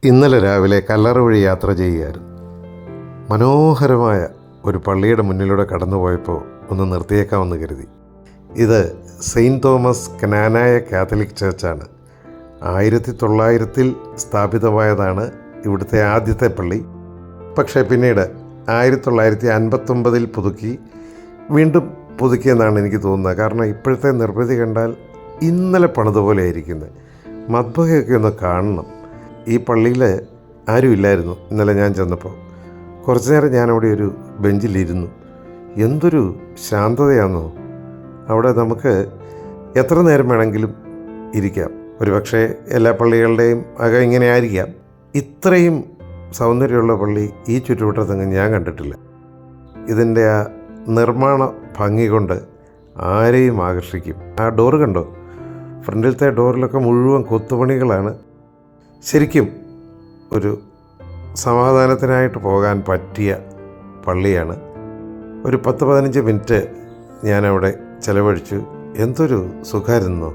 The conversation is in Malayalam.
ഇന്നലെ രാവിലെ കല്ലറ വഴി യാത്ര ചെയ്യുകയായിരുന്നു. മനോഹരമായ ഒരു പള്ളിയുടെ മുന്നിലൂടെ കടന്നുപോയപ്പോൾ ഒന്ന് നിർത്തിയേക്കാമെന്ന് കരുതി. ഇത് സെയിൻറ്റ് തോമസ് കനാനായ കാത്തലിക് ചർച്ചാണ്. 1900 സ്ഥാപിതമായതാണ് ഇവിടുത്തെ ആദ്യത്തെ പള്ളി. പക്ഷേ പിന്നീട് 1959 പുതുക്കി, വീണ്ടും പുതുക്കിയെന്നാണ് എനിക്ക് തോന്നുന്നത്. കാരണം ഇപ്പോഴത്തെ നിർമ്മിതി കണ്ടാൽ ഇന്നലെ പണിതുപോലെ ആയിരിക്കുന്നത്. മദ്ബഹയൊക്കെ ഒന്ന് കാണണം. ഈ പള്ളിയിൽ ആരുമില്ലായിരുന്നു ഇന്നലെ ഞാൻ ചെന്നപ്പോൾ. കുറച്ചു നേരം ഞാനവിടെ ഒരു ബെഞ്ചിലിരുന്നു. എന്തൊരു ശാന്തതയാണെന്നോ. അവിടെ നമുക്ക് എത്ര നേരം വേണമെങ്കിലും ഇരിക്കാം. ഒരു പക്ഷേ എല്ലാ പള്ളികളുടെയും അകം ഇങ്ങനെ ആയിരിക്കാം. ഇത്രയും സൗന്ദര്യമുള്ള പള്ളി ഈ ചുറ്റുവട്ടത്തെങ്ങും ഞാൻ കണ്ടിട്ടില്ല. ഇതിൻ്റെ ആ നിർമ്മാണ ഭംഗി കൊണ്ട് ആരെയും ആകർഷിക്കും. ആ ഡോറ് കണ്ടോ? ഫ്രണ്ടിലത്തെ ഡോറിലൊക്കെ മുഴുവൻ കൊത്തുപണികളാണ്. ശരിക്കും ഒരു സമാധാനത്തിനായിട്ട് പോകാൻ പറ്റിയ പള്ളിയാണ്. ഒരു 10-15 മിനിറ്റ് ഞാനവിടെ ചിലവഴിച്ചു. എന്തൊരു സുഖമായിരുന്നോ.